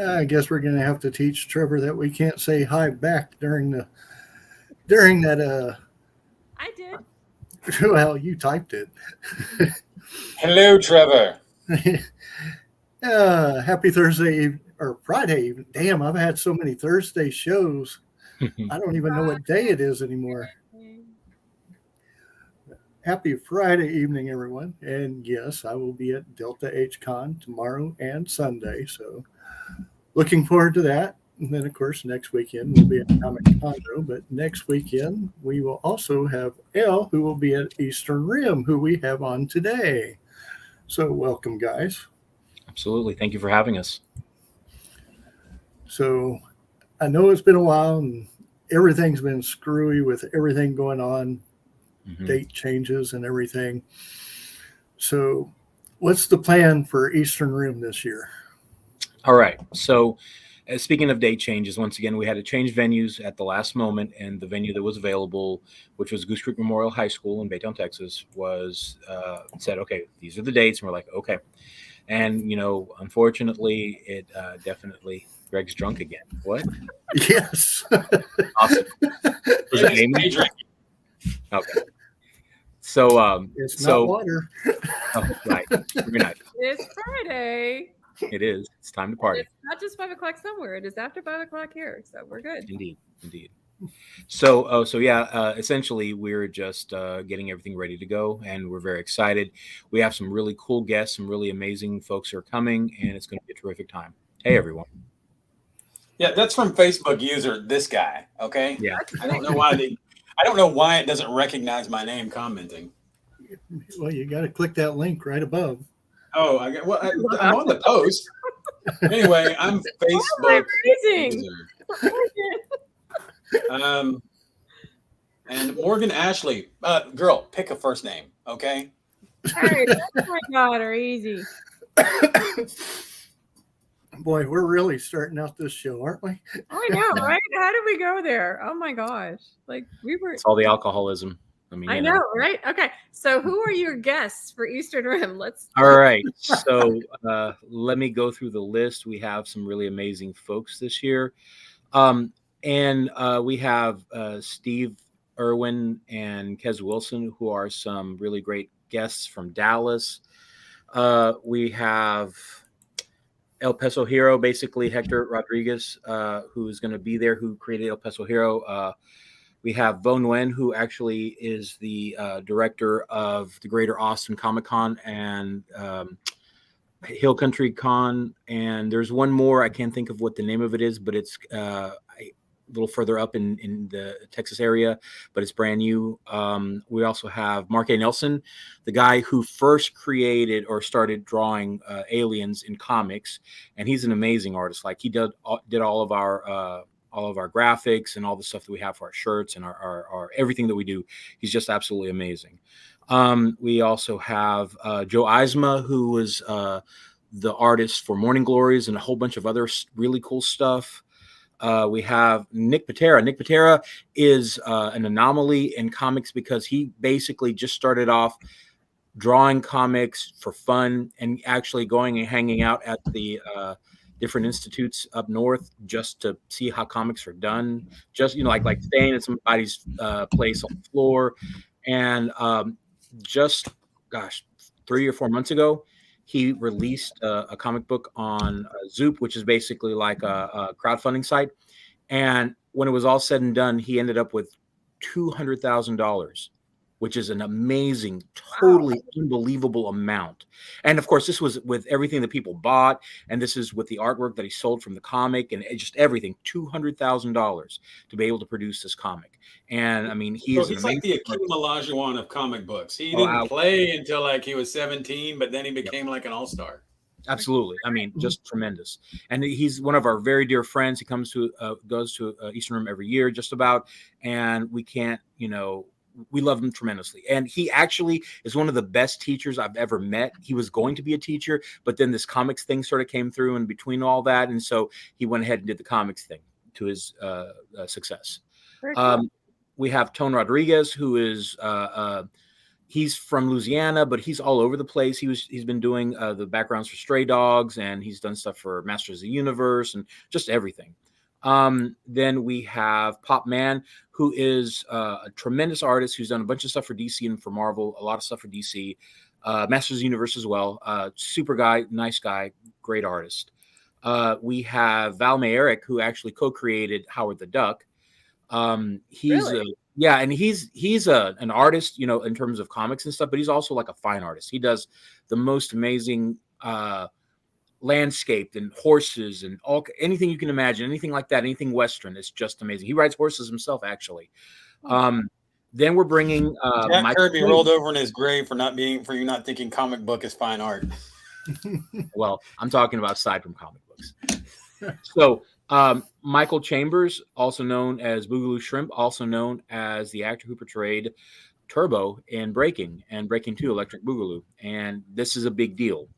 I guess we're going to have to teach Trevor that we can't say hi back during that. I did. Well, you typed it. Hello, Trevor. Happy Thursday or Friday. Damn, I've had so many Thursday shows. I don't even know what day it is anymore. Happy Friday evening, everyone. And yes, I will be at Delta H Con tomorrow and Sunday. So looking forward to that. And then, of course, next weekend we'll be at Comic Condo. But next weekend we will also have Elle, who will be at Eastern Rim, who we have on today. So welcome, guys. Absolutely. Thank you for having us. So I know it's been a while and everything's been screwy with everything going on, date changes and everything. So what's the plan for Eastern Rim this year? All right. So speaking of date changes, once again, we had to change venues at the last moment, and the venue that was available, which was Goose Creek Memorial High School in Baytown, Texas, was said, okay, these are the dates. And we're like, okay. And, you know, unfortunately, it definitely, Greg's drunk again. What? Yes. Awesome. Was it Amy? Okay. So, it's not water. Oh, right. Very nice. It's Friday. It is. It's time to party. It's not just 5 o'clock somewhere. It is after 5 o'clock here. So we're good. Indeed. So yeah, essentially we're just getting everything ready to go, and we're very excited. We have some really cool guests, some really amazing folks who are coming, and it's going to be a terrific time. Hey, everyone. Yeah, that's from Facebook user this guy. Okay. Yeah. I don't know why it doesn't recognize my name commenting. Well, you got to click that link right above. Oh, I'm on the post. Anyway, I'm Facebook user. And Morgan Ashley, girl, pick a first name, okay? Hey, that's my daughter, easy. Boy, we're really starting out this show, aren't we? I know, right? How did we go there? Oh my gosh! Like we were. It's all the alcoholism. I mean, I know, right? Okay, so who are your guests for Eastern Rim? All right. So let me go through the list. We have some really amazing folks this year. And we have Steve Irwin and Kez Wilson, who are some really great guests from Dallas. We have El Peso Hero, basically Hector Rodriguez, who's going to be there, who created El Peso Hero. We have Vo Nguyen, who actually is the director of the Greater Austin Comic Con and Hill Country Con. And there's one more. I can't think of what the name of it is, but it's a little further up in the Texas area, but it's brand new. We also have Mark A. Nelson, the guy who first created or started drawing aliens in comics. And he's an amazing artist. Like he did all of our graphics and all the stuff that we have for our shirts and our everything that we do. He's just absolutely amazing. We also have Joe Eisma, who was the artist for Morning Glories and a whole bunch of other really cool stuff. We have Nick Patera. Nick Patera is an anomaly in comics because he basically just started off drawing comics for fun and actually going and hanging out at the different institutes up north just to see how comics are done. Just, like staying at somebody's place on the floor. And just, 3 or 4 months ago, he released a comic book on Zoop, which is basically like a crowdfunding site. And when it was all said and done, he ended up with $200,000 which is an amazing, totally unbelievable amount. And of course, this was with everything that people bought, and this is with the artwork that he sold from the comic, and just everything. $200,000 to be able to produce this comic. And I mean, So he's like the Akeem Olajuwon of comic books. He didn't play until like he was 17, but then he became like an all-star. Absolutely. I mean, just tremendous. And he's one of our very dear friends. He goes to Eastern Rim every year, just about, and we can't, we love him tremendously. And he actually is one of the best teachers I've ever met. He was going to be a teacher, but then this comics thing sort of came through in between all that. And so he went ahead and did the comics thing to his success. Cool. We have Tone Rodriguez, who is he's from Louisiana, but he's all over the place. He's been doing the backgrounds for Stray Dogs, and he's done stuff for Masters of the Universe and just everything. Then we have Pop Man, who is a tremendous artist who's done a bunch of stuff for DC and for Marvel, a lot of stuff for DC, Masters of the Universe as well. Super guy, nice guy, great artist. We have Val Mayerick, who actually co-created Howard the Duck. He's Really? and he's an artist, in terms of comics and stuff, but he's also like a fine artist. He does the most amazing landscape and horses and anything you can imagine, anything like that, anything Western. It's just amazing. He rides horses himself, actually. Then we're bringing Jack Kirby rolled over in his grave for you not thinking comic book is fine art. Well, I'm talking about aside from comic books. So Michael Chambers, also known as Boogaloo Shrimp, also known as the actor who portrayed Turbo in Breaking and Breaking 2 Electric Boogaloo. And this is a big deal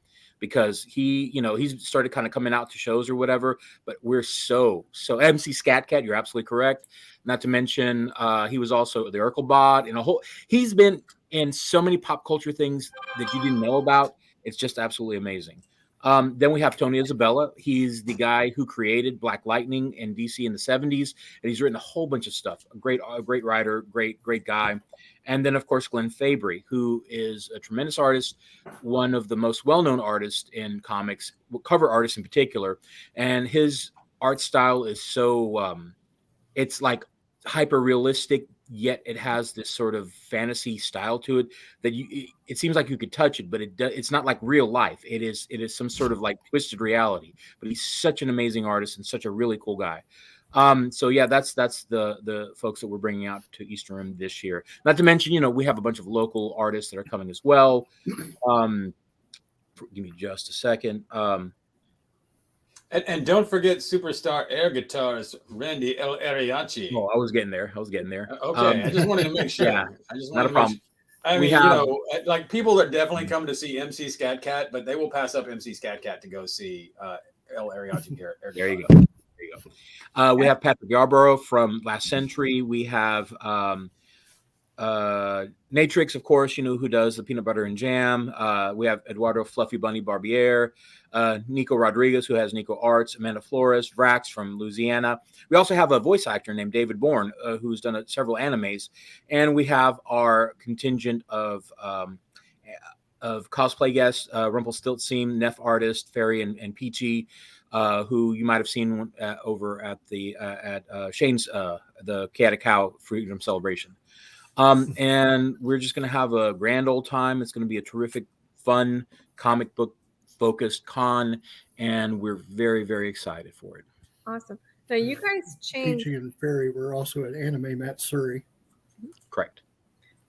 because he's started kind of coming out to shows or whatever, but we're so MC Scat Cat, you're absolutely correct. Not to mention he was also the Urkelbot and he's been in so many pop culture things that you didn't know about. It's just absolutely amazing. Then we have Tony Isabella. He's the guy who created Black Lightning in DC in the 70s, and he's written a whole bunch of stuff. A great writer, great guy. And then, of course, Glenn Fabry, who is a tremendous artist, one of the most well-known artists in comics, cover artists in particular. And his art style is so, it's like hyper realistic, yet it has this sort of fantasy style to it that it seems like you could touch it, but it's not like real life. It is some sort of like twisted reality, but he's such an amazing artist and such a really cool guy. So yeah, that's the folks that we're bringing out to Eastern Rim this year. Not to mention, we have a bunch of local artists that are coming as well. Give me just a second. And don't forget superstar air guitarist Randy El Ariachi. Oh, I was getting there. Okay, I just wanted to make sure. Yeah, I just not a problem. I mean, like people are definitely come to see MC Scat Cat, but they will pass up MC Scat Cat to go see El Ariachi. There you go. We have Patrick Yarborough from Last Century. We have Natrix, of course, who does the peanut butter and jam. We have Eduardo Fluffy Bunny Barbier, Nico Rodriguez, who has Nico Arts, Amanda Flores, Vrax from Louisiana. We also have a voice actor named David Bourne, who's done several animes. And we have our contingent of cosplay guests, Rumpelstiltskin, Neff artist, Fairy and Peachy, who you might have seen over at the Shane's, the Chaotic Cow Freedom Celebration. And we're just going to have a grand old time. It's going to be a terrific, fun, comic book focused con, and we're very, very excited for it. Awesome. Now you guys changed. Peachy and Fairy were also at Anime Matsuri. Correct.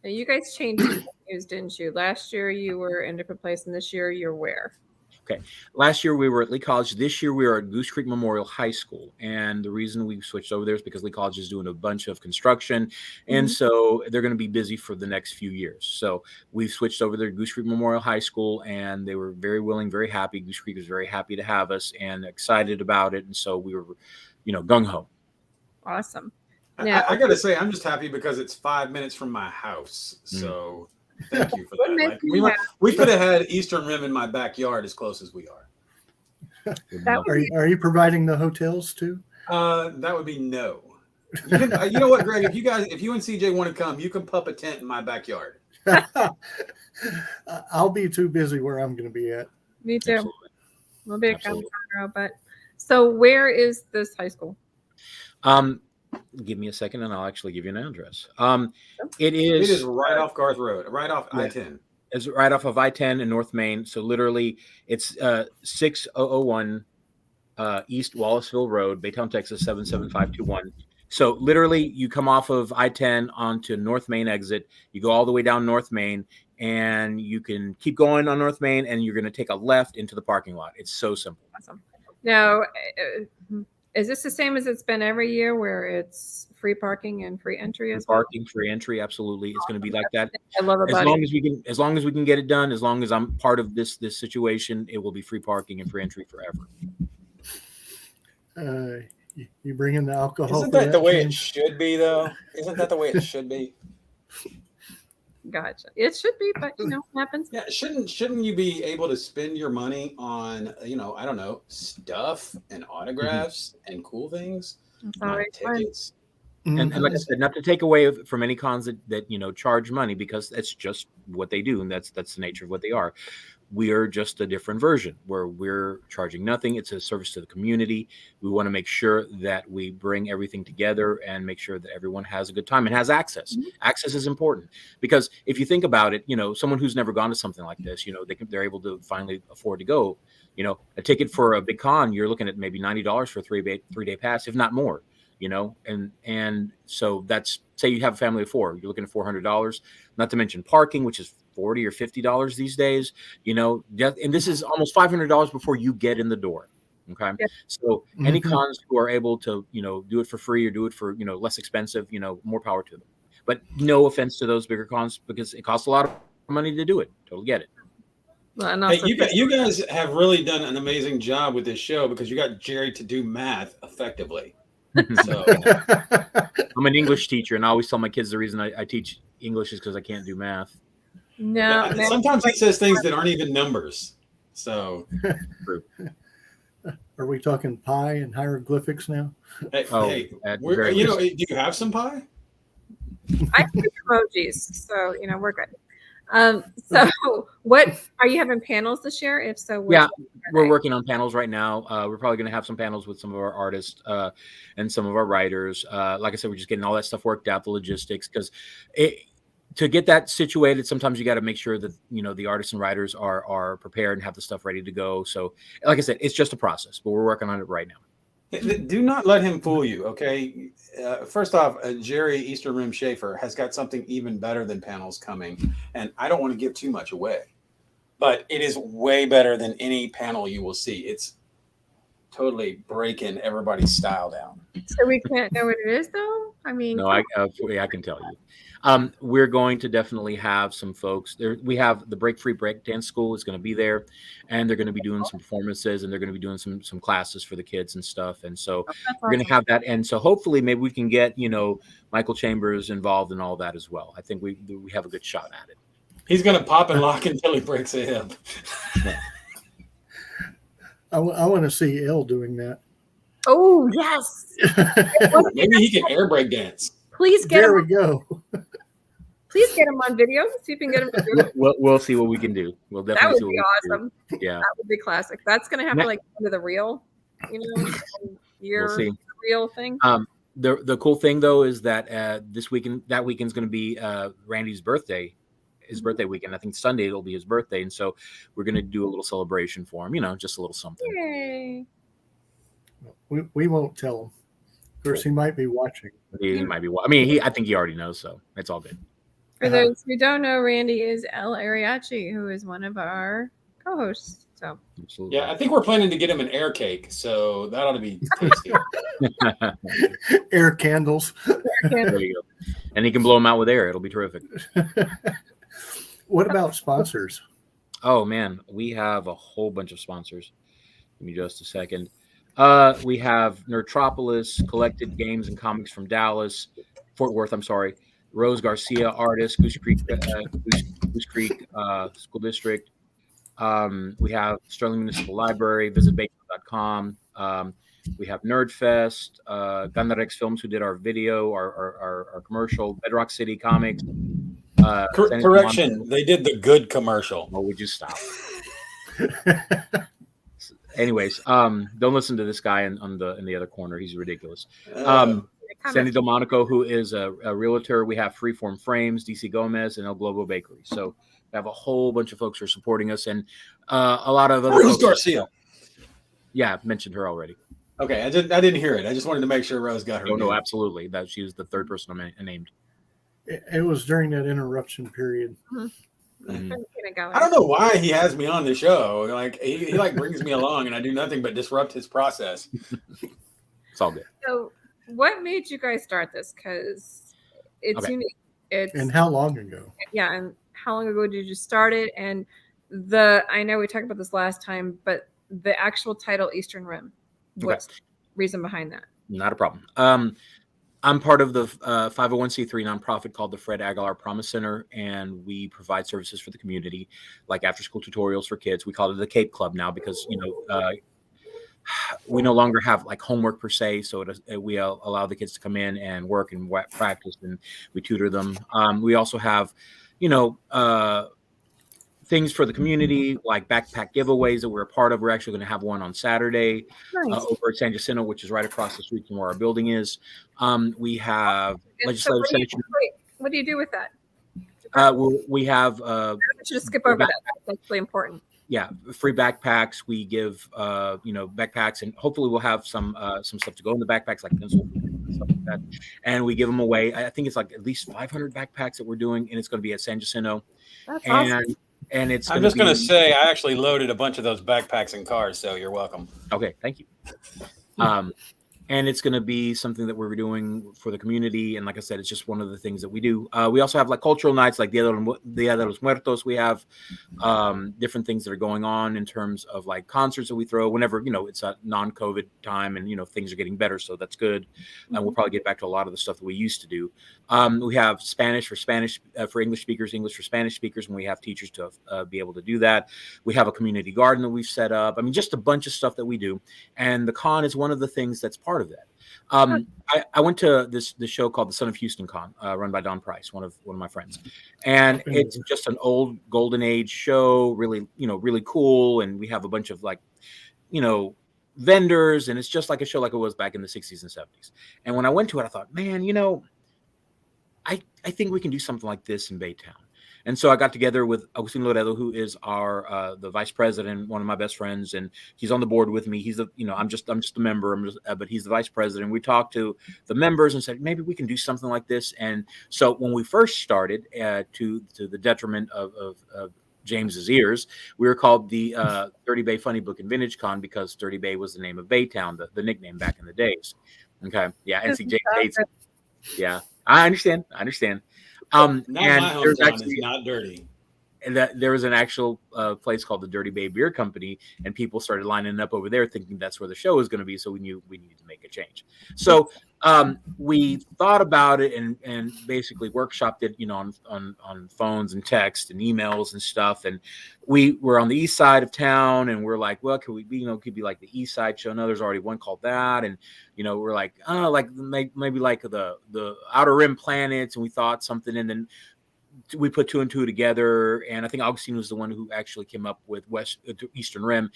Now you guys changed venues, didn't you? Last year you were in a different place, and this year you're where? Okay. Last year we were at Lee College. This year we are at Goose Creek Memorial High School. And the reason we switched over there is because Lee College is doing a bunch of construction. And so they're going to be busy for the next few years. So we've switched over there to Goose Creek Memorial High School, and they were very willing, very happy. Goose Creek was very happy to have us and excited about it. And so we were, gung-ho. Awesome. Now, I got to say, I'm just happy because it's 5 minutes from my house. So thank you for that. We could have had Eastern Rim in my backyard as close as we are. Are you providing the hotels too? That would be no. You know what, Greg? If you and CJ want to come, you can pup a tent in my backyard. I'll be too busy where I'm going to be at. Me too. We'll be a but so where is this high school? Give me a second, and I'll actually give you an address. It is right off Garth Road, right off I-10. It's right off of I-10 in North Main. So literally, it's 6001 East Wallaceville Road, Baytown, Texas 77521. So literally, you come off of I-10 onto North Main exit. You go all the way down North Main, and you can keep going on North Main, and you're going to take a left into the parking lot. It's so simple. Awesome. Now, is this the same as it's been every year, where it's free parking and free entry as well? Parking, free entry, absolutely. It's going to be like that. I love it. As long as we can get it done, as long as I'm part of this situation, it will be free parking and free entry forever. You bring in the alcohol. Isn't that the way it should be, though? Isn't that the way it should be? Gotcha. It should be, but you know, it happens. Yeah, shouldn't you be able to spend your money on, I don't know, stuff and autographs and cool things, not tickets? And like I said, not to take away from any cons that charge money, because that's just what they do, and that's the nature of what they are. We are just a different version where we're charging nothing. It's a service to the community. We want to make sure that we bring everything together and make sure that everyone has a good time and has access. Mm-hmm. Access is important, because if you think about it, someone who's never gone to something like this, they're able to finally afford to go. A ticket for a big con, you're looking at maybe $90 for a three-day pass, if not more. And so that's, say you have a family of 4, you're looking at $400, not to mention parking, which is $40 or $50 these days, and this is almost $500 before you get in the door. Okay. Yeah. So any cons who are able to, do it for free or do it for, less expensive, more power to them. But no offense to those bigger cons, because it costs a lot of money to do it. Totally get it. Well, hey, you guys have really done an amazing job with this show, because you got Jerry to do math effectively. So I'm an English teacher, and I always tell my kids the reason I teach English is because I can't do math. No, sometimes he says things that aren't even numbers. So, are we talking pi and hieroglyphics now? Hey, do you have some pie? I do emojis, so we're good. So what are you having panels this year? If so, we're working on panels right now. We're probably going to have some panels with some of our artists and some of our writers. Like I said, we're just getting all that stuff worked out, the logistics, because to get that situated, sometimes you got to make sure that the artists and writers are prepared and have the stuff ready to go. So, like I said, it's just a process, but we're working on it right now. Do not let him fool you, okay? First off, Jerry Eastern Rim Schaefer has got something even better than panels coming, and I don't want to give too much away, but it is way better than any panel you will see. It's totally breaking everybody's style down. So we can't know what it is, though? I mean... No, I can tell you. We're going to definitely have some folks there. We have the Break Free Breakdance School is going to be there, and they're going to be doing some performances, and they're going to be doing some classes for the kids and stuff. And so we're going to have that. And so hopefully maybe we can get, Michael Chambers involved in all that as well. I think we have a good shot at it. He's going to pop and lock until he breaks a hip. I want to see Elle doing that. Oh, yes. Maybe he can air break dance. Please get there him. We go. Please get him on video. See if we can get him to do it. We'll see what we can do. We'll definitely. That would be awesome. Yeah, that would be classic. That's going to have to into the reel, we'll see. Real thing. The cool thing though is that that weekend's going to be Randy's birthday. His birthday weekend. I think Sunday it'll be his birthday, and so we're going to do a little celebration for him. Just a little something. Yay. We won't tell him. Of course, he might be watching. He might be. I mean, I think he already knows, so it's all good. For those who don't know, Randy is Elle Ariachi, who is one of our co-hosts. So absolutely. Yeah, I think we're planning to get him an air cake, so that ought to be tasty. Air candles. There you go. And he can blow them out with air. It'll be terrific. What about sponsors? Oh man, we have a whole bunch of sponsors. Give me just a second. We have Nerdtropolis, Collected Games and Comics from Dallas, Fort Worth. I'm sorry, Rose Garcia, artist, Goose Creek School District. We have Sterling Municipal Library. Visit Bacon.com. We have Nerdfest, Gandarex Films, who did our video, our commercial, Bedrock City Comics. Correction, they did the good commercial. Oh, would you stop? Anyways, don't listen to this guy in the other corner. He's ridiculous. Sandy Delmonico, who is a realtor. We have Freeform Frames, DC Gomez, and El Globo Bakery. So we have a whole bunch of folks who are supporting us, and a lot of other Rose folks. Garcia. Yeah, I've mentioned her already. Okay, I didn't hear it. I just wanted to make sure Rose got her. Oh, no, name. absolutely. That she was the third person I named. It was during that interruption period. Mhm. I don't know why he has me on the show. Like he like brings me along, and I do nothing but disrupt his process. It's all good. So, what made you guys start this? Because it's Okay. unique. It's And how long ago? yeah. And how long ago did you start it? And I know we talked about this last time, but the actual title Eastern Rim. What's the reason behind that? Not a problem. I'm part of the 501c3 nonprofit called the Fred Aguilar Promise Center, and we provide services for the community, like after-school tutorials for kids. We call it the Cape Club now because we no longer have like homework per se, so we allow the kids to come in and work and practice, and we tutor them. We also have, things for the community like backpack giveaways that we're a part of. We're actually going to have one on Saturday over at San Jacinto, which is right across the street from where our building is. We have legislative session. What do you do with that? We have I want you to skip over that. That's actually important. Yeah, free backpacks. We give backpacks, and hopefully we'll have some stuff to go in the backpacks, like pencils and stuff like that. And we give them away. I think it's like at least 500 backpacks that we're doing, and it's going to be at San Jacinto. That's awesome. And it's. I'm just going to say I actually loaded a bunch of those backpacks in cars, so you're welcome. Okay, thank you. And it's going to be something that we're doing for the community. And like I said, it's just one of the things that we do. We also have like cultural nights, like Dia de los Muertos. We have different things that are going on in terms of like concerts that we throw whenever, it's a non-COVID time and, things are getting better. So that's good. And we'll probably get back to a lot of the stuff that we used to do. We have Spanish for English speakers, English for Spanish speakers, and we have teachers to be able to do that. We have a community garden that we've set up. I mean, just a bunch of stuff that we do. And the con is one of the things that's part of that. I went to this show called the Son of Houston Con, run by Don Price, one of my friends, and it's just an old golden age show, really, really cool. And we have a bunch of like, vendors, and it's just like a show like it was back in the 60s and 70s. And when I went to it, I thought, man, I think we can do something like this in Baytown. And so I got together with Agustin Loredo, who is the vice president, one of my best friends, and he's on the board with me. He's I'm just a member, but he's the vice president. We talked to the members and said, maybe we can do something like this. And so when we first started, to the detriment of James's ears, we were called the Dirty Bay Funny Book and Vintage Con because Dirty Bay was the name of Baytown, the nickname back in the days. Okay, yeah, and see, James hates it. Yeah, I understand. Not and my there's hometown actually is not dirty. and that there was an actual place called the Dirty Bay Beer Company, and people started lining up over there thinking that's where the show was going to be. So we knew we needed to make a change. So we thought about it and basically workshopped it, on phones and text and emails and stuff. And we were on the east side of town, and we're like, well, could we be, could be like the east side show? No, there's already one called that. And, we're like, oh, like maybe like the Outer Rim Planets. And we thought something, and then we put two and two together, and I think Augustine was the one who actually came up with Eastern Rim,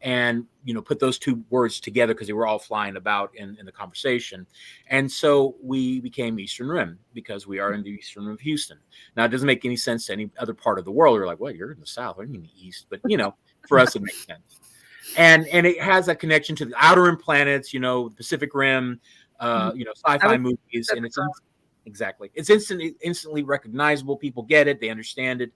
and put those two words together because they were all flying about in the conversation, and so we became Eastern Rim because we are in the Eastern Rim of Houston. Now it doesn't make any sense to any other part of the world. We're like, well, you're in the South, what do you mean the East? But for us it makes sense, and it has that connection to the Outer Rim Planets, the Pacific Rim, sci-fi movies, and it's. Exactly. It's instantly recognizable. People get it. They understand it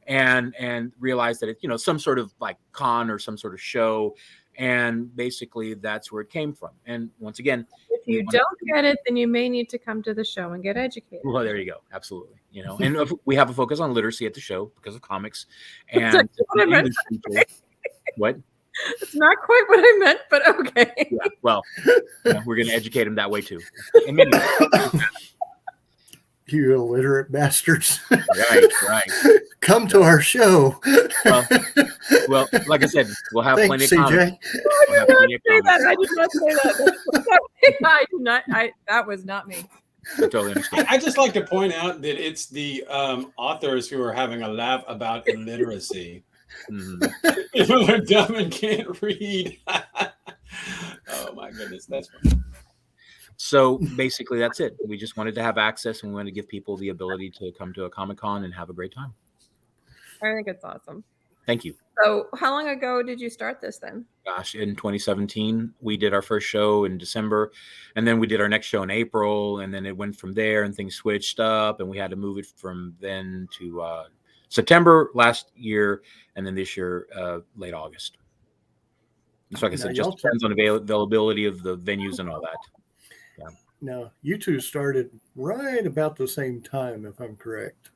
and realize that it's, some sort of like con or some sort of show. And basically that's where it came from. And once again, if you don't get it, then you may need to come to the show and get educated. Well, there you go. Absolutely. And we have a focus on literacy at the show because of comics. And what? It's not quite what I meant, but okay. Yeah, well, we're going to educate them that way too. You illiterate bastards. Right. Come to our show. Well, like I said, we'll have plenty of CJ. comments. I did not say that. That was not me. I totally understand. I just like to point out that it's the authors who are having a laugh about illiteracy. Mm-hmm. They're dumb and can't read. Oh my goodness, that's funny. So basically, that's it. We just wanted to have access, and we wanted to give people the ability to come to a Comic-Con and have a great time. I think it's awesome. Thank you. So, how long ago did you start this then? Gosh, in 2017, we did our first show in December, and then we did our next show in April, and then it went from there, and things switched up, and we had to move it from then to September last year, and then this year, late August. So like I said, it just depends on availability of the venues and all that. Yeah. Now, you two started right about the same time, if I'm correct,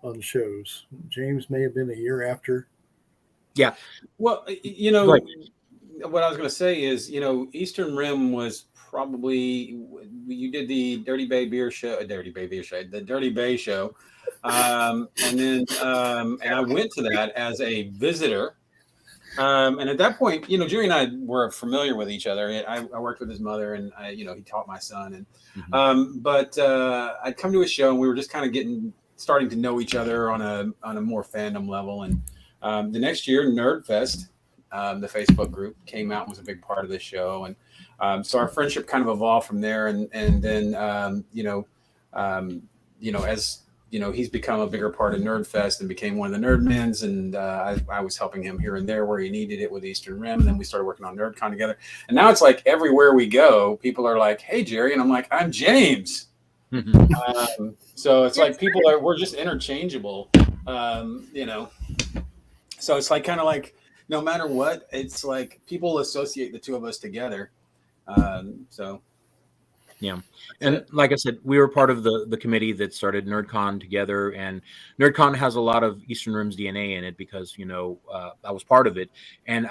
on shows. James may have been a year after. Yeah. Well, you know, what I was going to say is, you know, Eastern Rim was probably, you did the Dirty Bay show, the Dirty Bay show. And then, and I went to that as a visitor. And at that point, you know, Jerry and I were familiar with each other. I worked with his mother, and you know, he taught my son. And but I'd come to a show, and we were just kind of starting to know each other on a more fandom level. And the next year, Nerdfest, the Facebook group, came out and was a big part of the show. And so our friendship kind of evolved from there. And then you know, as you know, he's become a bigger part of Nerdfest and became one of the Nerdmans. And I was helping him here and there where he needed it with Eastern Rim. And then we started working on NerdCon together. And now it's like everywhere we go, people are like, "Hey, Jerry," and I'm like, "I'm James." So it's like we're just interchangeable, you know. So it's like kind of like no matter what, it's like people associate the two of us together. So. Yeah. And like I said, we were part of the committee that started NerdCon together, and NerdCon has a lot of Eastern Rim's DNA in it because, you know, I was part of it, and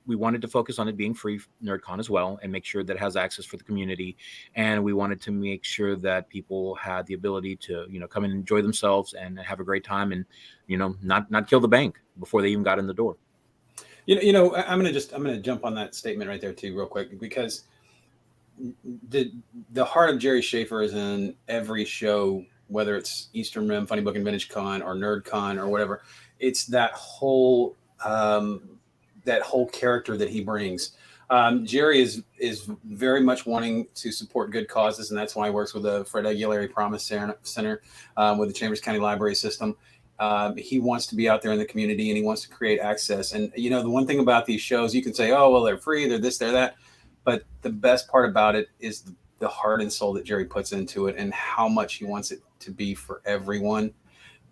we wanted to focus on it being free NerdCon as well and make sure that it has access for the community. And we wanted to make sure that people had the ability to, you know, come and enjoy themselves and have a great time and, you know, not kill the bank before they even got in the door. You know, I'm going to jump on that statement right there too, real quick, because the heart of Jerry Schaefer is in every show, whether it's Eastern Rim, Funny Book and Vintage Con, or NerdCon, or whatever. It's that whole character that he brings. Jerry is very much wanting to support good causes, and that's why he works with the Fred Aguilera Promise Center with the Chambers County Library System. He wants to be out there in the community, and he wants to create access. And you know, the one thing about these shows, you can say, "Oh, well, they're free, they're this, they're that." But the best part about it is the heart and soul that Jerry puts into it, and how much he wants it to be for everyone,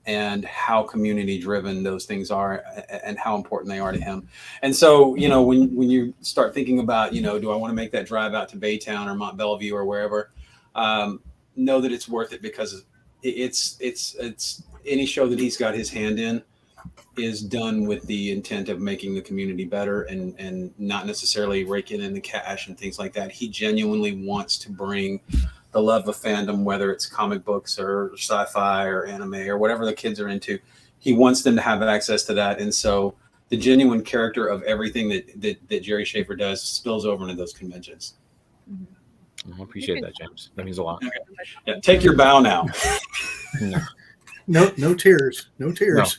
and how community driven those things are, and how important they are to him. And so, you know, when you start thinking about, you know, do I want to make that drive out to Baytown or Mont Bellevue or wherever, know that it's worth it, because it's any show that he's got his hand in is done with the intent of making the community better, and not necessarily raking in the cash and things like that. He genuinely wants to bring the love of fandom, whether it's comic books or sci-fi or anime or whatever the kids are into. He wants them to have access to that. And so the genuine character of everything that Jerry Schaefer does spills over into those conventions. I appreciate that, James. That means a lot. Okay. Yeah, take your bow now. No tears. No. But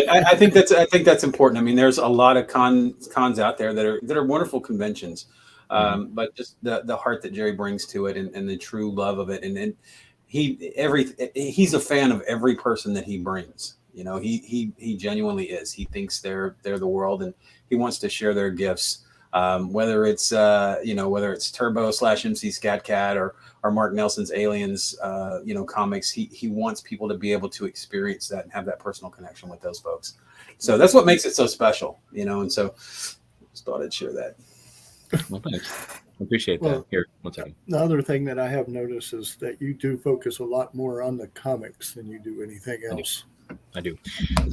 I think that's important. I mean, there's a lot of cons out there that are wonderful conventions, but just the heart that Jerry brings to it, and the true love of it, and he's a fan of every person that he brings. You know, he genuinely is. He thinks they're the world, and he wants to share their gifts. Whether it's Turbo / MC Scat Cat or Mark Nelson's Aliens, comics, he wants people to be able to experience that and have that personal connection with those folks. So that's what makes it so special, you know. And so, just thought I'd share that. Well, thanks. I appreciate that. Here, one second. The other thing that I have noticed is that you do focus a lot more on the comics than you do anything else. I do.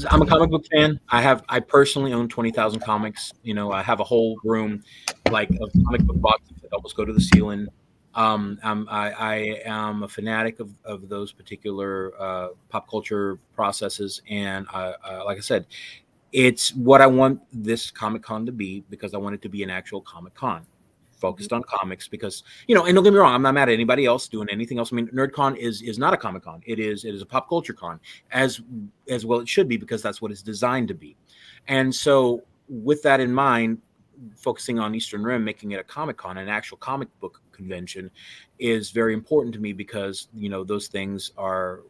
I'm a comic book fan. I personally own 20,000 comics. You know, I have a whole room like of comic book boxes that almost go to the ceiling. I am a fanatic of those particular pop culture processes, and like I said, it's what I want this Comic-Con to be, because I want it to be an actual Comic-Con focused on comics. Because, you know, and don't get me wrong, I'm not mad at anybody else doing anything else. I mean, NerdCon is not a Comic-Con. It is a pop culture con, as well it should be, because that's what it's designed to be. And so with that in mind, focusing on Eastern Rim, making it a Comic-Con, an actual comic book convention, is very important to me because, those things are,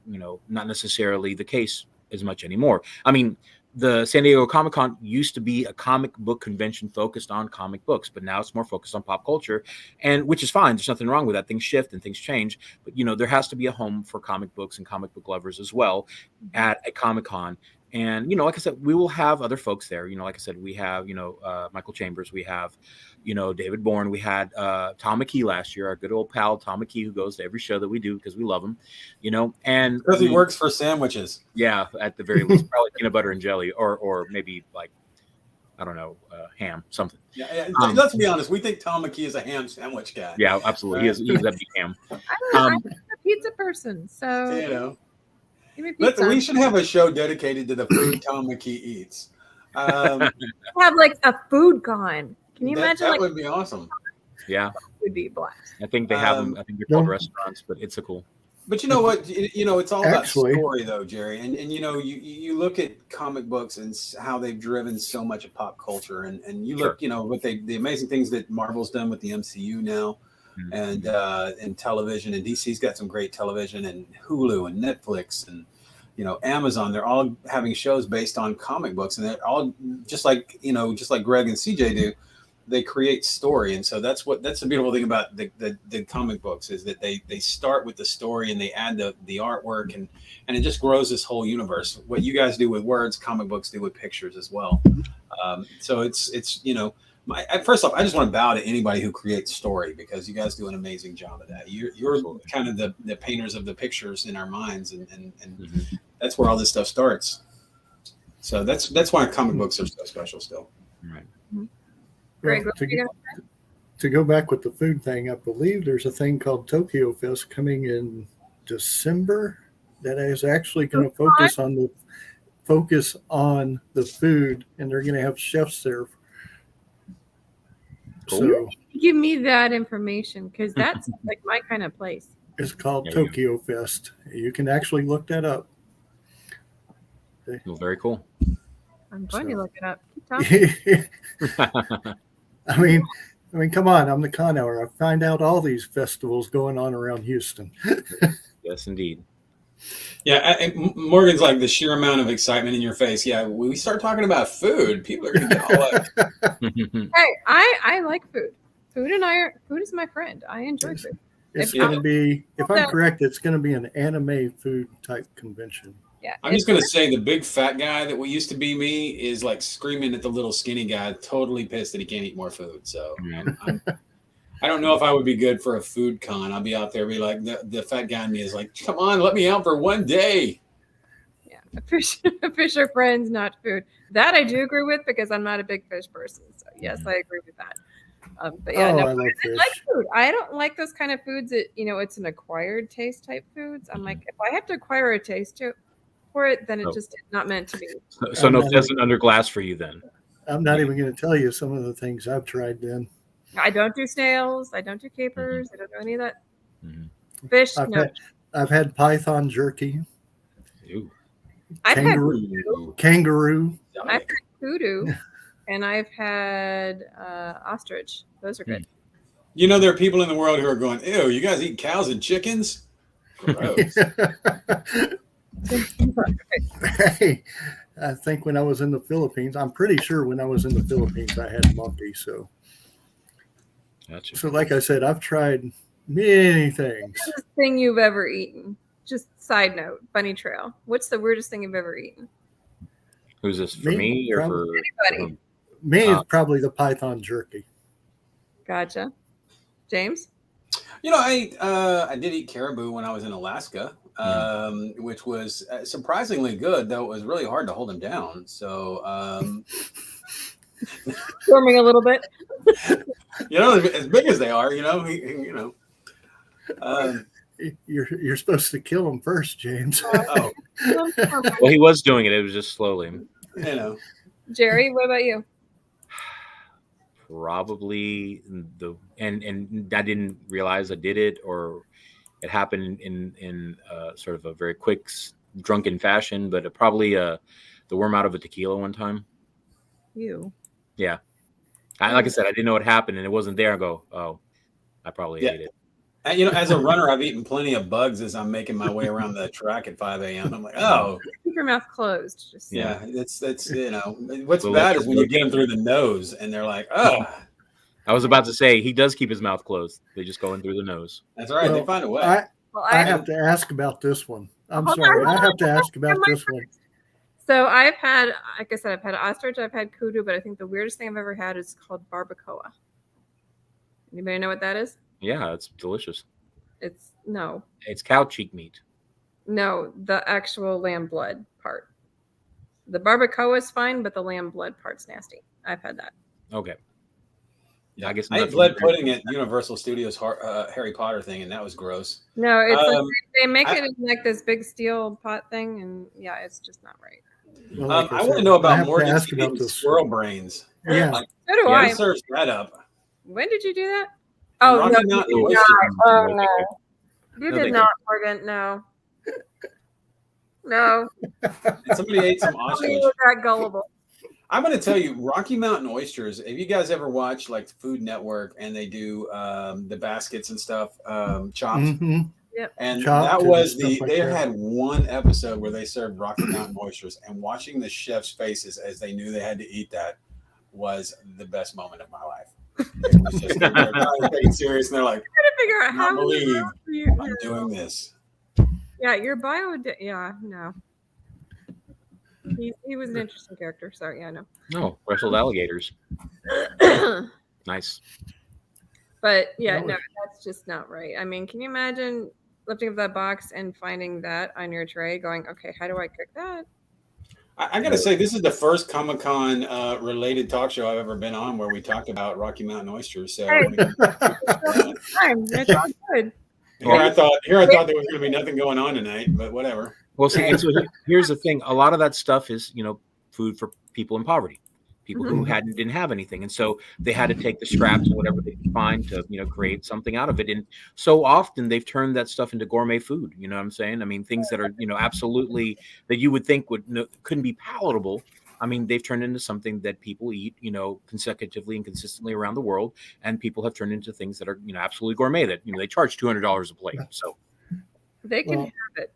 not necessarily the case as much anymore. I mean, the San Diego Comic-Con used to be a comic book convention focused on comic books, but now it's more focused on pop culture, and which is fine. There's nothing wrong with that. Things shift and things change, but there has to be a home for comic books and comic book lovers as well at a Comic-Con. And, like I said, we will have other folks there. Like I said, we have, Michael Chambers, we have, David Bourne, we had Tom McKee last year, our good old pal Tom McKee, who goes to every show that we do because we love him, and Because he works for sandwiches. Yeah, at the very least, probably peanut butter and jelly, or maybe like, I don't know, ham, something. Yeah, let's be honest. We think Tom McKee is a ham sandwich guy. Yeah, absolutely. He's a big ham. I don't know. I'm a pizza person, so give me pizza. We should have a show dedicated to the food Tom McKee eats. Have like a food con. Can you imagine? That would be awesome. Yeah, would be a blast. I think they have them. I think they're called restaurants, but it's a cool. But you know what? It's all about story, though, Jerry. And you look at comic books and how they've driven so much of pop culture, and you look, what the amazing things that Marvel's done with the MCU now, and television, and DC's got some great television, and Hulu and Netflix and Amazon. They're all having shows based on comic books, and they're all just like Greg and CJ do. They create story, and so that's the beautiful thing about the comic books is that they start with the story and they add the artwork, and it just grows this whole universe. What you guys do with words, comic books do with pictures as well. So it's first off, I just want to bow to anybody who creates story, because you guys do an amazing job of that. You're kind of the painters of the pictures in our minds, and that's where all this stuff starts. So that's why comic books are so special still. Right. Greg, to go back with the food thing, I believe there's a thing called Tokyo Fest coming in December that is actually going to focus on the food, and they're going to have chefs there. Cool. So give me that information, because that's like my kind of place. it's called Tokyo Fest. You can actually look that up. Well, very cool. I'm going to look it up. Keep talking. I mean, come on! I'm the con hour. I find out all these festivals going on around Houston. Yes, indeed. Yeah, Morgan's like the sheer amount of excitement in your face. Yeah, when we start talking about food, people are going to get all up. Hey, I like food. Food is my friend. I enjoy food. It's going to be, if I'm correct, it's going to be an anime food type convention. Yeah, I'm just going to say the big fat guy that used to be me is like screaming at the little skinny guy, totally pissed that he can't eat more food. So I don't know if I would be good for a food con. I'll be out there, be like, the fat guy in me is like, come on, let me out for one day. Yeah, fish are friends, not food. That I do agree with, because I'm not a big fish person. So yes, I agree with that. But yeah, I like fish. I like food. I don't like those kind of foods that, it's an acquired taste type foods. I'm like, if I have to acquire a taste for it, then it just is not meant to be. So no pheasant under glass for you then. I'm not even going to tell you some of the things I've tried then. I don't do snails. I don't do capers. I don't do any of that. Fish, no. I've had python jerky. Ew. I've had kangaroo. I've had kudu, and I've had ostrich. Those are good. There are people in the world who are going, ew, you guys eat cows and chickens? Gross. Hey, I think when I was in the Philippines, I'm pretty sure when I was in the Philippines, I had monkey. So, Gotcha. So like I said, I've tried many things. What's the thing you've ever eaten? Just side note, bunny trail. What's the weirdest thing you've ever eaten? Who's this, for me or for anybody? Me is probably the python jerky. Gotcha. James? I did eat caribou when I was in Alaska, which was surprisingly good, though it was really hard to hold him down. So, Storming a little bit. as big as they are, You're supposed to kill them first, James. Oh, Well, he was doing it. It was just slowly. Jerry, what about you? Probably and I didn't realize I did it, or it happened in sort of a very quick drunken fashion, but probably the worm out of a tequila one time. You. Yeah. Like I said, I didn't know what happened, and it wasn't there. I go, oh, I probably ate it. And, as a runner, I've eaten plenty of bugs as I'm making my way around the track at 5 a.m. I'm like, oh, Keep your mouth closed. Just yeah. It's what's Well, bad that's is when you get them through the nose and they're like, oh, I was about to say he does keep his mouth closed. They just go in through the nose. that's all right. They Well, find a way. Well, I have to ask about this one. I'm Hold sorry. on. I have to ask about this one. So I've had, like I said, I've had ostrich, I've had kudu, but I think the weirdest thing I've ever had is called barbacoa. Anybody know what that is? Yeah, it's delicious. It's It's cow cheek meat. no, the actual lamb blood part. The barbacoa is fine, but the lamb blood part's nasty. I've had that. Okay. Yeah, I guess I ate nothing- blood pudding at Universal Studios Harry Potter thing, and that was gross. No, it's like they make I- it in like this big steel pot thing, and yeah, it's just not right. Well, like I said, want to know I about have to Morgan's ask about eating this. squirrel brains. Yeah. So do Who I. serves that up? When did you do that? Oh Rocky no, Mountain you did oysters. not. Oh no, you No, did they not, Morgan. No, no. And somebody ate some ostrich. You were that gullible. I'm going to tell you, Rocky Mountain oysters. Have you guys ever watched like Food Network and they do the baskets and stuff, chopped? Mhm. And Chopped that and was stuff like they that. had one episode where they served Rocky Mountain oysters, and watching the chef's faces as they knew they had to eat that was the best moment of my life. It was just, they're trying to take it serious, and they're like, Trying to figure out I how can't believe you. I'm doing this. Yeah, your bio. Yeah, no. He was an interesting character. Sorry, yeah, No, wrestled alligators. no. Nice. But yeah, No. no, that's just not right. I mean, can you imagine lifting up that box and finding that on your tray, going, okay, how do I cook that? I got to say, this is the first Comic-Con related talk show I've ever been on where we talked about Rocky Mountain oysters. So Hey. here It's all good. I thought there was going to be nothing going on tonight, but whatever. Well, see, and so here's the thing: a lot of that stuff is, food for people in poverty, people who didn't have anything, and so they had to take the scraps or whatever they could find to, create something out of it. And so often they've turned that stuff into gourmet food. You know what I'm saying? I mean, things that are, absolutely that you would think couldn't be palatable. I mean, they've turned into something that people eat, consecutively and consistently around the world, and people have turned into things that are, absolutely gourmet. That they charge $200 a plate. So, They can Well, have it.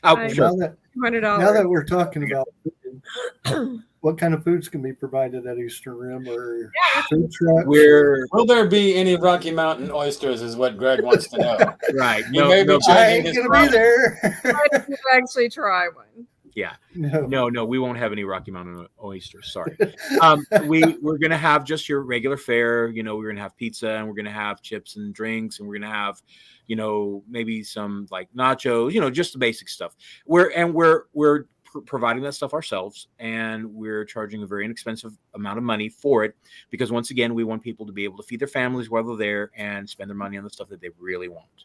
oh, sure. Now that, $200. now that we're talking about food, what kind of foods can be provided at Eastern Rim or food trucks? Will there be any Rocky Mountain oysters? Is what Greg wants to know. Right. You may be I changing ain't his gonna promise. be there. You actually try one. Yeah. No. No, we won't have any Rocky Mountain oysters. Sorry. We're gonna have just your regular fare. We're gonna have pizza, and we're gonna have chips and drinks, and we're gonna have, maybe some like nachos. Just the basic stuff. We're providing that stuff ourselves, and we're charging a very inexpensive amount of money for it because once again, we want people to be able to feed their families while they're there and spend their money on the stuff that they really want.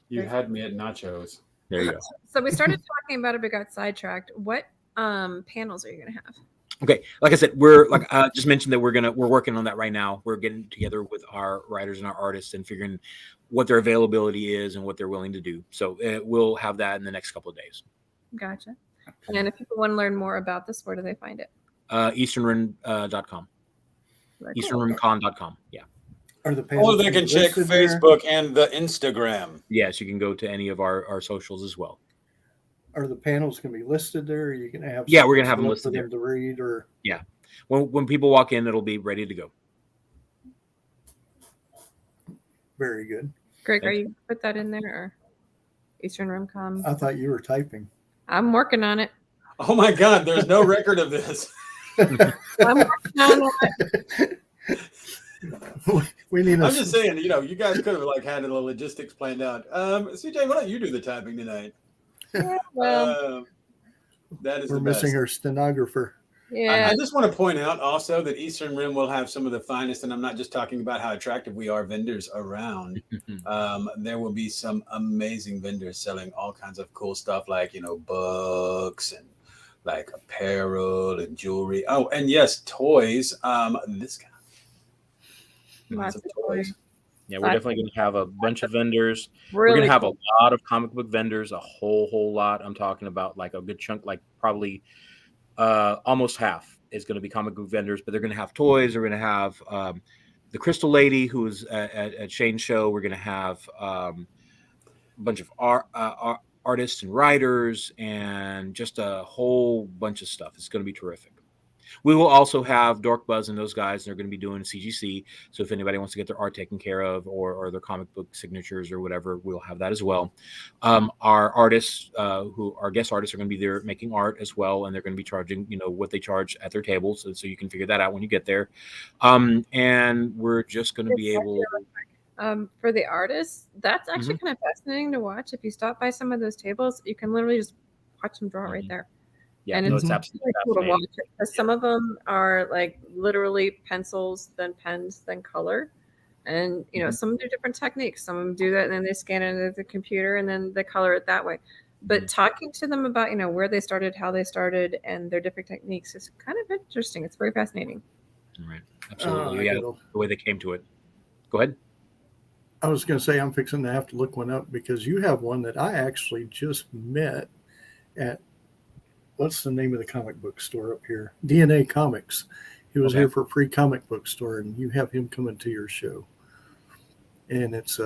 You had me at nachos. There you go. So we started talking about it, but got sidetracked. What panels are you going to have? Okay, like I said, we're just mentioned that we're working on that right now. We're getting together with our writers and our artists and figuring what their availability is and what they're willing to do. So we'll have that in the next couple of days. Gotcha. And if people want to learn more about this, where do they find it? EasternRim.com. Very cool. EasternRimCon.com. Yeah. Are the panels Or they can check listed there? Facebook and the Instagram. Yes, you can go to any of our socials as well. Are the panels going to be listed there? Or are you going to have? Yeah, we're gonna have them something listed for them to read, or When people walk in, it'll be ready to go. very good. Greg, are Thank you put that in there or Eastern Rimcom? I thought you were typing. I'm working on it. Oh my God, there's no record of this. I'm working on it. We need. I'm just saying, you guys could have had the logistics planned out. CJ, why don't you do the typing tonight? Well, That is We're the best. missing our stenographer. yeah. I just want to point out also that Eastern Rim will have some of the finest, and I'm not just talking about how attractive we are, vendors around. There will be some amazing vendors selling all kinds of cool stuff like, books and like apparel and jewelry. Oh, and yes, toys. This guy. Lots of toys. Yeah, we're definitely going to have a bunch of vendors. We're Really going to have cool. a lot of comic book vendors, a whole lot. I'm talking about like a good chunk, like probably almost half is going to be comic book vendors, but they're going to have toys. They're going to have the Crystal Lady, who's at Shane's show. We're going to have a bunch of artists and writers and just a whole bunch of stuff. It's going to be terrific. We will also have Dork Buzz and those guys. They're going to be doing CGC. So if anybody wants to get their art taken care of or their comic book signatures or whatever, we'll have that as well. Our artists, our guest artists, are going to be there making art as well, and they're going to be charging, what they charge at their tables. So you can figure that out when you get there. And we're just going to be able. For the artists, that's actually kind of fascinating to watch. If you stop by some of those tables, you can literally just watch them draw right there. Yeah, and it's absolutely cool to watch it, because some of them are like literally pencils, then pens, then color. And, some do different techniques. Some of them do that and then they scan it into the computer and then they color it that way. But talking to them about, where they started, how they started, and their different techniques is kind of interesting. It's very fascinating. Right. Absolutely. The way they came to it. Go ahead. I was going to say, I'm fixing to have to look one up, because you have one that I actually just met at, what's the name of the comic book store up here? DNA Comics. He was here for a free comic book store, and you have him coming to your show. And it's,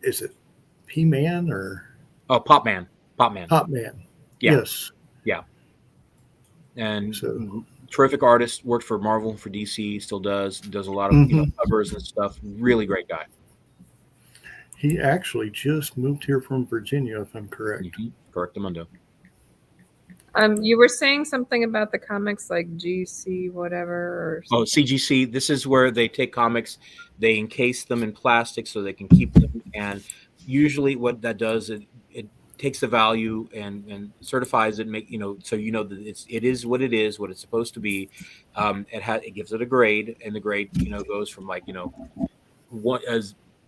is it P-Man or? Oh, Pop Man. Pop Man. Yeah. Yes. Yeah. And terrific artist, worked for Marvel, for DC, still does a lot of covers and stuff. Really great guy. He actually just moved here from Virginia, if I'm correct. Correctamundo. You were saying something about the comics like GC whatever. Or CGC. This is where they take comics, they encase them in plastic so they can keep them. And usually, what that does, it takes the value and certifies it. So that it is what it is, what it's supposed to be. It gives it a grade, and the grade goes from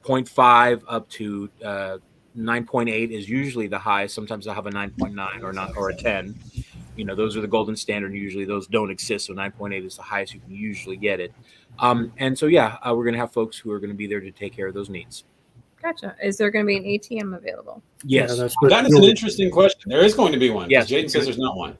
0.5 up to 9.8 is usually the highest. Sometimes they'll have a 9.9 or a 10. Those are the golden standard. Usually those don't exist. So 9.8 is the highest you can usually get it. And so, we're going to have folks who are going to be there to take care of those needs. Gotcha. Is there going to be an ATM available? Yes. That is an interesting question. There is going to be one. Yes. Jaden says there's not one.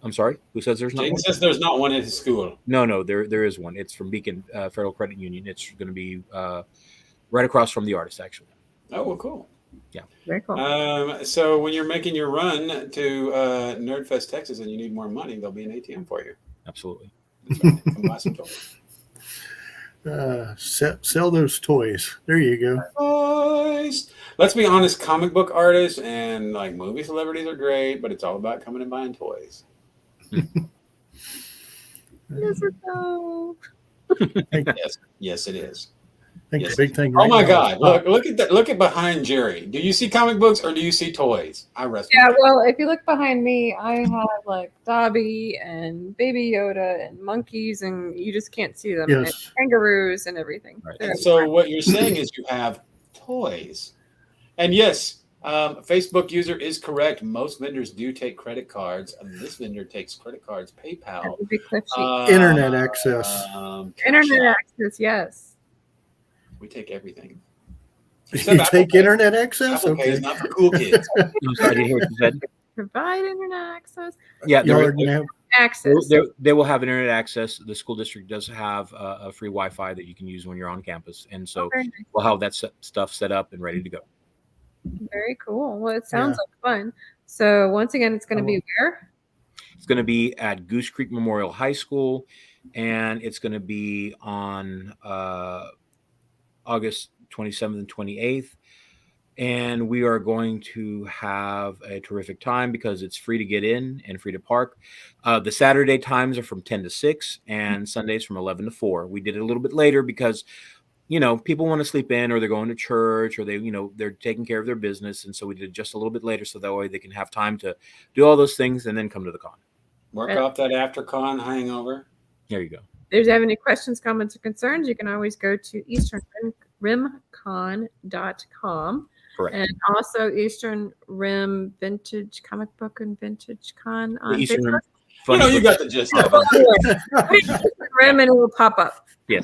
I'm sorry? Who says there's not one? Jaden says there's not one at his school. No, there is one. It's from Beacon Federal Credit Union. It's going to be right across from the artist, actually. Oh, well, cool. Yeah. Very cool. So when you're making your run to Nerdfest, Texas, and you need more money, there'll be an ATM for you. Absolutely. Come buy some toys. Sell those toys. There you go. Toys. Let's be honest, comic book artists and movie celebrities are great, but it's all about coming and buying toys. Mistletoe. Yes, it is. I think the big thing. Oh my God! Look at that! Look at behind Jerry. Do you see comic books or do you see toys? I rest. Yeah, well, if you look behind me, I have Dobby and Baby Yoda and monkeys, and you just can't see them. Yes. And kangaroos and everything. Right. And so what you're saying is you have toys, and yes, Facebook user is correct. Most vendors do take credit cards. This vendor takes credit cards, PayPal, Internet access. Internet access, yes. We take everything. You take internet access? Apple Pay is not for cool kids. I'm sorry, I didn't hear what you said. Provide internet access. Yeah, Access. They will have internet access. The school district does have a free Wi-Fi that you can use when you're on campus, and so we'll have that stuff set up and ready to go. Very cool. Well, it sounds like fun. So once again, it's going to be where? It's going to be at Goose Creek Memorial High School, and it's going to be on August 27th and 28th. And we are going to have a terrific time because it's free to get in and free to park. The Saturday times are from 10 to 6 and Sundays from 11 to 4. We did it a little bit later because, people want to sleep in, or they're going to church, or they're taking care of their business. And so we did it just a little bit later so that way they can have time to do all those things and then come to the con. Work off that after con hangover. There you go. If you have any questions, comments, or concerns, you can always go to easternrimcon.com. Correct. And also Eastern Rim Vintage Comic Book and Vintage Con on Eastern Facebook. Rim You got the gist of it. Rim and it will pop up. Yes.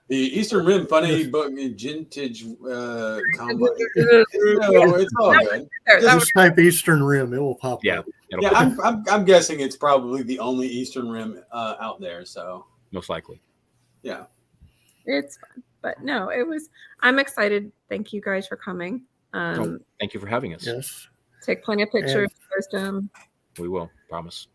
The The Eastern Rim Funny Book Vintage combo. No, it's all good. Just type Eastern Rim, it will pop Yeah, up. it'll Yeah, I'm guessing it's probably the only Eastern Rim out there. So most likely. yeah. It's fun. But no, I'm excited. Thank you guys for coming. Oh, thank you for having us. Yes. Take plenty of pictures, post them. We will, promise.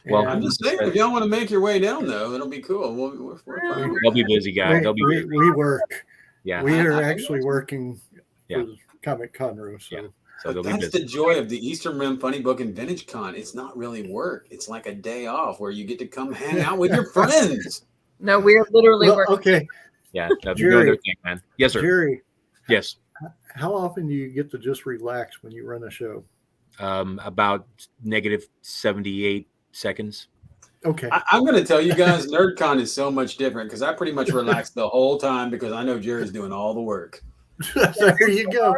Well, I'm just saying, if y'all want to make your way down, though, it'll be cool. We're fine. They'll be busy, guys. They'll be busy. we work. Yeah. We are actually working Yeah. for Comic Conroe. So Yeah. So But they'll be that's busy. the joy of the Eastern Rim Funny Book and Vintage Con. It's not really work. It's like a day off where you get to come hang out with your friends. No, we're literally well, working. okay, Yeah, they'll be doing their thing, man. Yes, sir. Jerry, Yes. how often do you get to just relax when you run a show? About negative 78 seconds. Okay. I'm going to tell you guys, NerdCon is so much different because I pretty much relax the whole time because I know Jerry's doing all the work. There you go.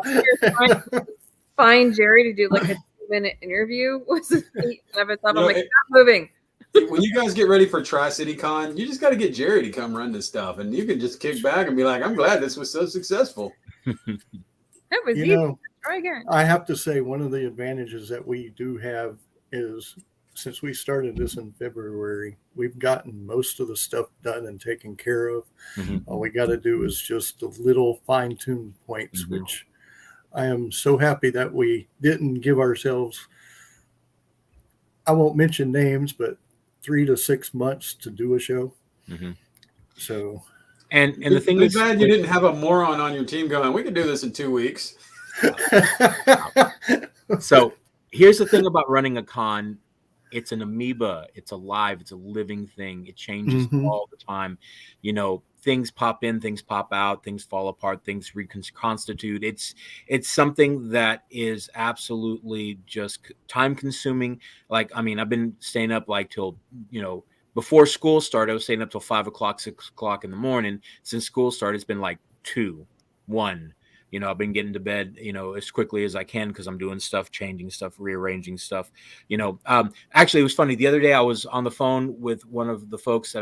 Find Jerry to do like a 2-minute interview was I'm like, know, stop moving. When you guys get ready for Tri-City Con, you just got to get Jerry to come run this stuff. And you can just kick back and be like, I'm glad this was so successful. That was You easy. know, Try again. I have to say one of the advantages that we do have is since we started this in February, we've gotten most of the stuff done and taken care of. Mhm. All we got to do is just the little fine-tuned points, Mhm. which I am so happy that we didn't give ourselves, I won't mention names, but 3 to 6 months to do a show. Mhm. So And the thing It's is, bad you didn't have a moron on your team going, we could do this in 2 weeks. so here's the thing about running a con. It's an amoeba. It's alive. It's a living thing. It changes Mhm. all the time. You know, things pop in, things pop out, things fall apart, things reconstitute. It's something that is absolutely just time consuming. Like, I mean, I've been staying up like till, before school started, I was staying up till 5 o'clock, 6 o'clock in the morning. Since school started, it's been like 2, 1. I've been getting to bed, as quickly as I can because I'm doing stuff, changing stuff, rearranging stuff. Actually, it was funny. The other day I was on the phone with one of the folks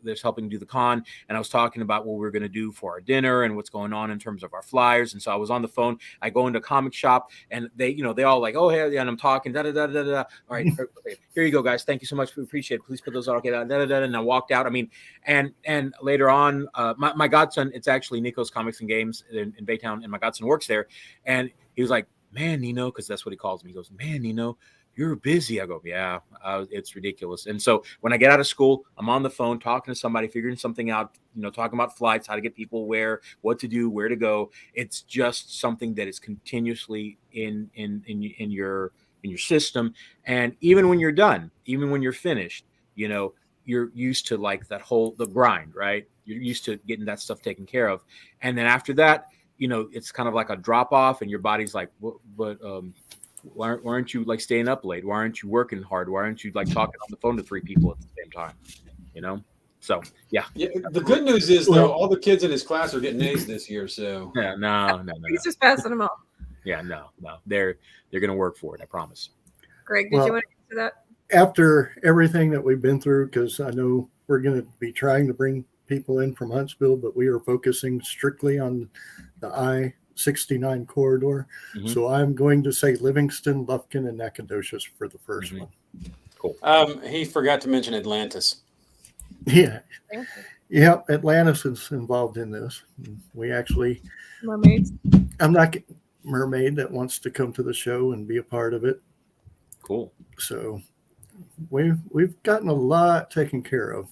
that's helping do the con, and I was talking about what we were going to do for our dinner and what's going on in terms of our flyers. And so I was on the phone. I go into a comic shop, and they all like, oh, hey, and I'm talking, da da da da da. All right, okay, here you go, guys. Thank you so much. We appreciate it. Please put those on. Okay, da da da. And I walked out. I mean, and later on, my godson, it's actually Nico's Comics and Games in Baytown, and my godson works there, and he was like, man, Nino, because that's what he calls me. He goes, man, Nino, you're busy. I go, yeah, it's ridiculous. And so when I get out of school, I'm on the phone talking to somebody, figuring something out, talking about flights, how to get people where, what to do, where to go. It's just something that is continuously in your system. And even when you're done, even when you're finished, you're used to like the grind, right? You're used to getting that stuff taken care of. And then after that, it's kind of like a drop off, and your body's like, but why aren't you like staying up late? Why aren't you working hard? Why aren't you like talking on the phone to 3 people at the same time? So yeah. The good news is though, all the kids in his class are getting A's this year. So Yeah, no. He's just passing them off. Yeah, no. They're gonna work for it. I promise. Greg, did Well, you want to answer that? after everything that we've been through, because I know we're going to be trying to bring people in from Huntsville, but we are focusing strictly on the I-69 corridor. Mhm. So I'm going to say Livingston, Lufkin, and Nacogdoches for the 1st Mhm. one. Cool. he forgot to mention Atlantis. Yeah. Thank Yeah. Atlantis is involved in this. We actually, you. Mermaids. I'm not mermaid that wants to come to the show and be a part of it. Cool. So we've gotten a lot taken care of.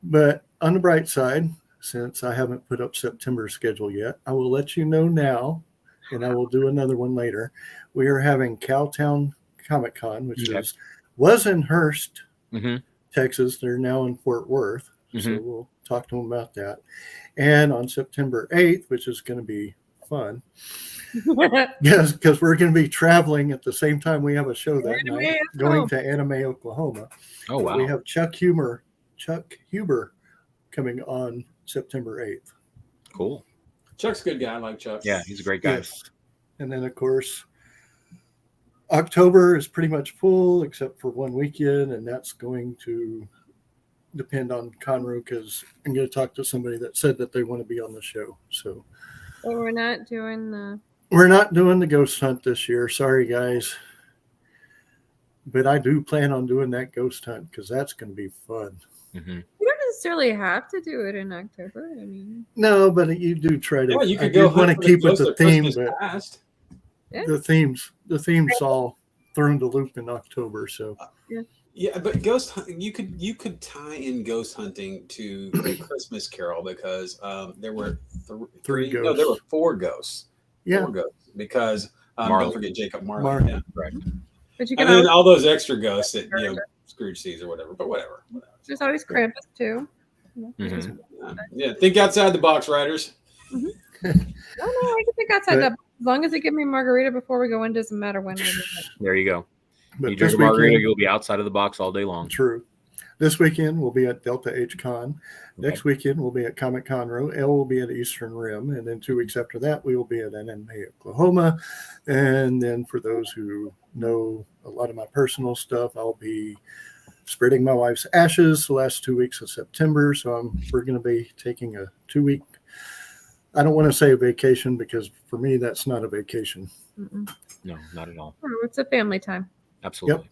But on the bright side, since I haven't put up September's schedule yet, I will let you know now, and I will do another one later. We are having Cowtown Comic Con, which Okay. was in Hearst, Mhm. Texas. They're now in Fort Worth. So Mhm. we'll talk to them about that. And on September 8th, which is going to be fun. Yes, because we're going to be traveling at the same time we have a show that Anime, night, let's going go. to Anime, Oklahoma. Oh wow. We have Chuck Huber coming on September 8th. Cool. Chuck's a good guy. I like Chuck. Yeah, he's a great guy. Yes. And then, of course, October is pretty much full except for one weekend, and that's going to depend on Conroe because I'm going to talk to somebody that said that they want to be on the show. So But we're not doing the. we're not doing the ghost hunt this year. Sorry, guys. But I do plan on doing that ghost hunt because that's going to be fun. Mm-hmm. You don't necessarily have to do it in October. I mean, No, but you do try to. Yeah, you I could do go want to hunt for keep with ghosts the of theme, Christmas but past. the themes all thrown the loop in October. So Yeah, but you could tie in ghost hunting to a Christmas Carol because there were Three no, there were ghosts. 4 ghosts. yeah, 4 ghosts because Marley. don't forget Jacob Marley. Marley. Yeah. Right. but you can And then always, all those extra ghosts that Scrooge sees or whatever. But whatever. there's always Krampus too. Mhm. Yeah, think outside the box, writers. No, I can think outside But- that. As long as they give me margarita before we go in, doesn't matter when. We do it. There you go. but You this drink a margarita, weekend, you'll be outside of the box all day long. true. This weekend we'll be at Delta H Con. Next weekend we'll be at Comic Conroe. L will be at Eastern Rim, and then 2 weeks after that we will be at NMA Oklahoma. And then for those who know a lot of my personal stuff, I'll be spreading my wife's ashes the last 2 weeks of September. So we're going to be taking a 2-week. I don't want to say a vacation because for me that's not a vacation. Mm-mm. No, not at all. Oh, it's a family time. Absolutely.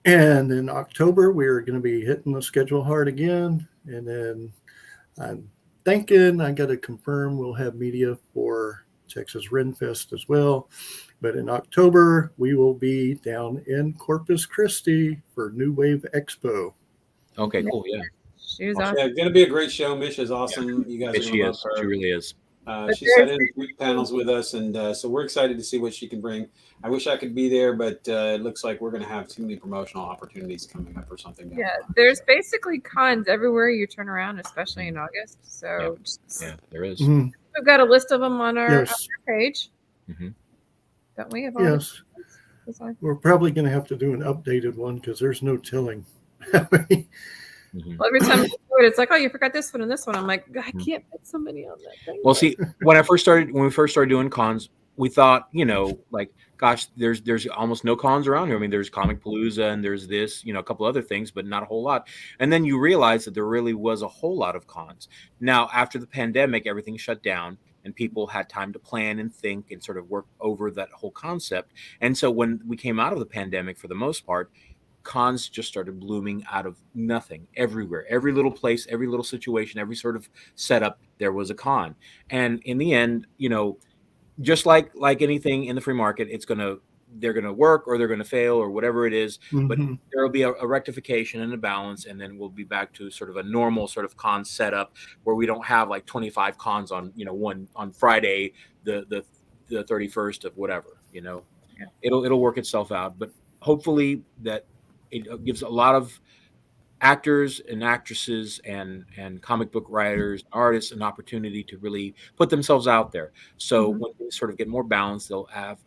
And in October, we're going to be hitting the schedule hard again. And then I'm thinking I got to confirm we'll have media for Texas Renfest as well. But in October, we will be down in Corpus Christi for New Wave Expo. Okay, cool. Yeah. She was awesome. Yeah, it's gonna be a great show. Misha's awesome. You guys Yes, are she gonna is. love her. She really is. She sat in 3 panels with us, and so we're excited to see what she can bring. I wish I could be there, but it looks like we're going to have too many promotional opportunities coming up or something. down Yeah, the line. there's basically cons everywhere you turn around, especially in August. So Yeah, there is. Mhm. we've got a list of them on our, Yes. page. Mhm. Don't we have all the Yes. design? We're probably going to have to do an updated one because there's no telling. how many- Mhm. Well, every time I do it, it's like, oh, you forgot this one and this one. I'm like, I can't fit so many on that thing. Well, see, when we first started doing cons, we thought, like, gosh, there's almost no cons around here. I mean, there's Comic Palooza and there's this, a couple other things, but not a whole lot. And then you realize that there really was a whole lot of cons. Now, after the pandemic, everything shut down and people had time to plan and think and sort of work over that whole concept. And so when we came out of the pandemic, for the most part, cons just started blooming out of nothing everywhere. Every little place, every little situation, every sort of setup, there was a con. And in the end, just like anything in the free market, they're gonna work or they're gonna fail or whatever it is. But Mhm. there will be a rectification and a balance, and then we'll be back to sort of a normal sort of con setup where we don't have like 25 cons on one on Friday, the 31st of whatever. It'll work itself out. But hopefully that it gives a lot of actors and actresses and comic book writers, artists an opportunity to really put themselves out there. So Mhm. when things sort of get more balanced, they'll have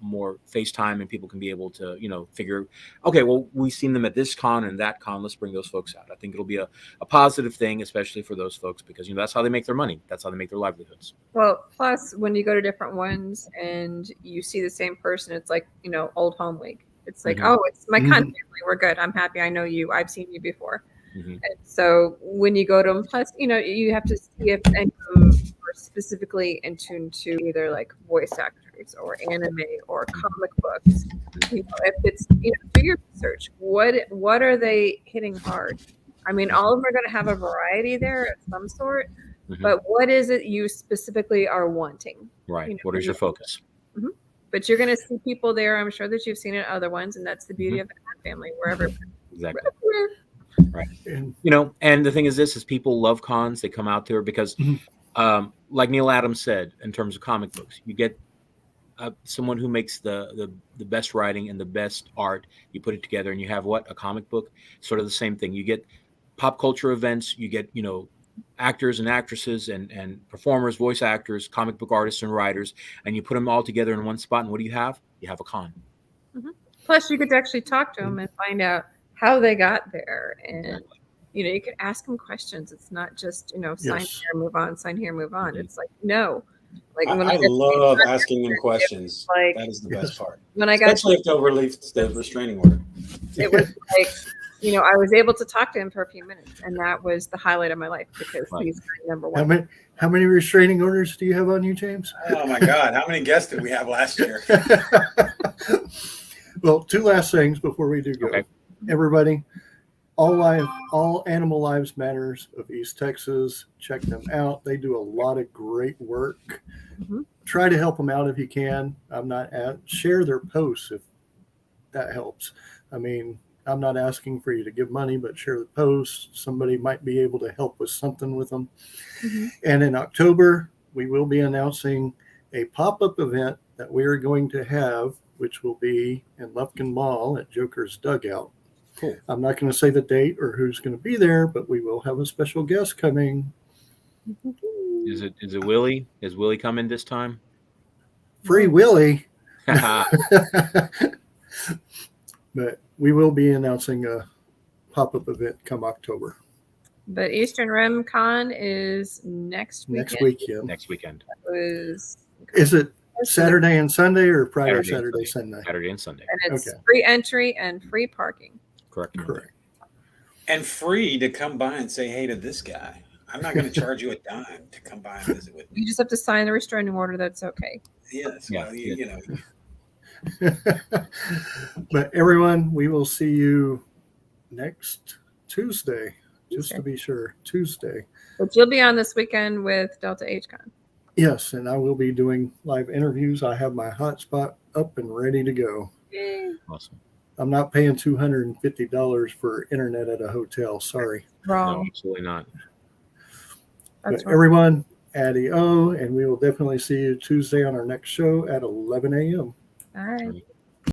more face time and people can be able to, figure, okay, well, we've seen them at this con and that con. Let's bring those folks out. I think it'll be a positive thing, especially for those folks, because, that's how they make their money. That's how they make their livelihoods. Well, plus when you go to different ones and you see the same person, it's like, old home week. It's like, Mhm. oh, it's my con Mhm. family. We're good. I'm happy. I know you. I've seen you before. Mhm. And so when you go to them, plus, you have to see if any of them are specifically in tune to either like voice actors or anime or comic books. If it's, do your research. What are they hitting hard? I mean, all of them are going to have a variety there of some sort, Mhm. but what is it you specifically are wanting? Right. What is your focus? But you're going to see people there. I'm sure that you've seen it in other ones, and that's the beauty Mhm. of the Hat family, wherever. Exactly. And And the thing is, this is people love cons. They come out there because, Mhm. like Neil Adams said, in terms of comic books, you get someone who makes the best writing and the best art. You put it together, and you have a comic book. Sort of the same thing. You get pop culture events. You get actors and actresses and performers, voice actors, comic book artists and writers, and you put them all together in one spot. And what do you have? You have a con. Plus, you could actually talk to them and find out how they got there, and you could ask them questions. It's not just sign Yes. here, move on, sign here, move on. Mhm. It's like no, like I got love asking them questions. Like- That is the best part, when I got especially if they'll relieve the restraining order. it was like I was able to talk to him for a few minutes, and that was the highlight of my life because Right. he's my number one. How many restraining orders do you have on you, James? Oh my God! How many guests did we have last year? Well, two last things before we do go. Okay. Everybody, all Animal Lives Matters of East Texas, check them out. They do a lot of great work. Mhm. Try to help them out if you can. Share their posts if that helps. I mean, I'm not asking for you to give money, but share the posts. Somebody might be able to help with something with them. Mhm. And in October, we will be announcing a pop-up event that we are going to have, which will be in Lufkin Mall at Joker's Dugout. Cool. I'm not going to say the date or who's going to be there, but we will have a special guest coming. Is it Willie? Is Willie coming this time? Free Willie. But we will be announcing a pop-up event come October. But Eastern Rim Con is next weekend. Next weekend. Next weekend, Was Is it Saturday and Sunday or Friday, Saturday and Saturday, Sunday. Sunday? Saturday and Sunday. and it's Okay. free entry and free parking. Correct. Correct. And free to come by and say hey to this guy. I'm not going to charge you a dime to come by and visit with me. You just have to sign the restraining order. That's okay. Yes. Yeah, Well, yeah. you know. But everyone, we will see you next Tuesday, just Tuesday. to be sure. Tuesday. But you'll be on this weekend with Delta H Con. Yes, and I will be doing live interviews. I have my hotspot up and ready to go. Yay. Awesome. I'm not paying $250 for internet at a hotel. Sorry. No, Wrong. absolutely not. That's But wrong. everyone, addio, and we will definitely see you Tuesday on our next show at 11 a.m. All right.